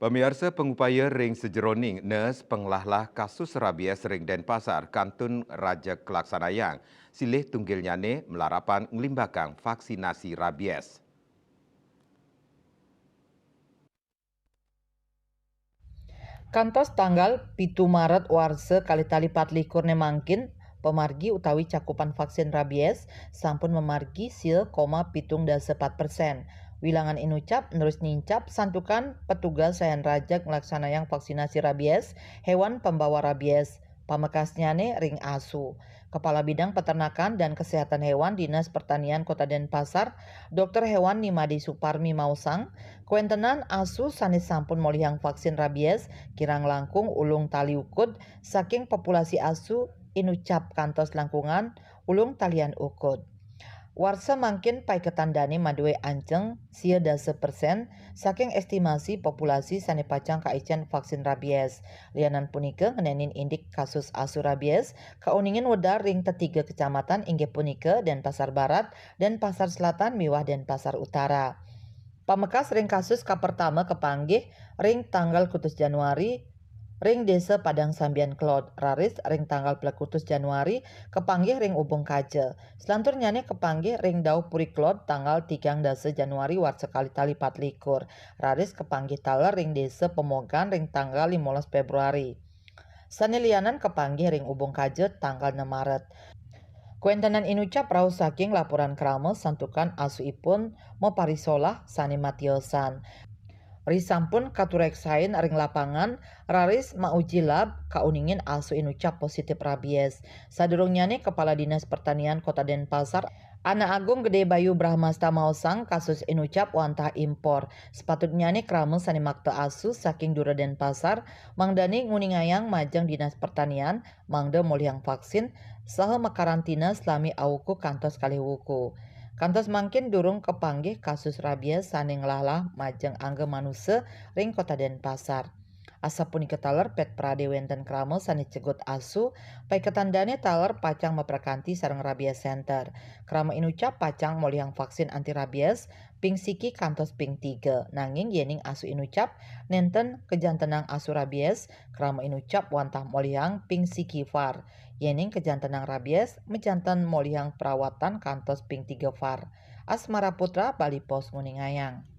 Pemirsa pengupaya ring sejeroning nes penglahlah kasus rabies ring Denpasar Kantun Raja Kelaksanayang silih tunggilnya ne melarapan ngelimbakang vaksinasi rabies. Kantos tanggal 7 Maret warsa kali tali 24 mangkin pemargi utawi cakupan vaksin rabies sampun memargi 0,74%. Wilangan inucap terus nincap santukan petugas sayan rajak melaksanakan vaksinasi rabies hewan pembawa rabies. Pamekasnya ring asu. Kepala Bidang Peternakan dan Kesehatan Hewan Dinas Pertanian Kota Denpasar, Dr. Hewan Nimadi Suparmi Mausang, kuentenan asu sanes sampun molihang vaksin rabies kirang langkung ulung tali ukud saking populasi asu inucap kantos langkungan ulung talian ukud. Warsa mangkin pai ketandani madue anceng 10% saking estimasi populasi sane pacang kaicen vaksin rabies. Lianan punika ngenenin indik kasus asu rabies kauningin wedar ring tetiga kecamatan inggih punika Denpasar Barat dan Pasar Selatan miwah Denpasar Utara. Pamekas ring kasus pertama kepanggih ring tanggal kutus Januari ring desa Padang Sambian Klod, raris ring tanggal Plekutus Januari kepanggih ring Ubung Kaje. Selanturnya kepanggih ring Dau Puri Klod tanggal 3 dasa Januari war sekali tali 24, raris kepanggih taler ring desa Pemogan ring tanggal 15 Februari. Sanilianan kepanggih ring Ubung Kaje tanggal 6 Maret. Kuentenan inucap rau saking laporan krama santukan asu ipun moparisolah sani matiosan. Risampun katureksain ring lapangan raris mauji lab kauningin asu inucap positif rabies. Sadurungnya Kepala Dinas Pertanian Kota Denpasar Ana Agung Gede Bayu Brahmasta Mausang kasus inucap wantah impor. Sepatutnya krama sani makta asu saking Dura Denpasar mangdani nguningayang majang Dinas Pertanian mangda muliang vaksin saha makarantina selami awuku kantos kaliwuku. Kantos mangkin durung kepanggih kasus rabies saning lalah majeng angge manusia ring Kota Denpasar. Asa punika taler pet prade wenten krama sani cegut asu pai ketandane taler pacang meprakanti sareng rabies center. Krama inucap pacang molihang vaksin anti rabies ping siki kantos ping 3. Nanging yening asu inucap nenten kejantenang asu rabies krama inucap wantah molihang ping siki var. Yening kejantenang rabies mejanten molihang perawatan kantos ping 3 var. Asmara Putra Bali Pos Nguningayang.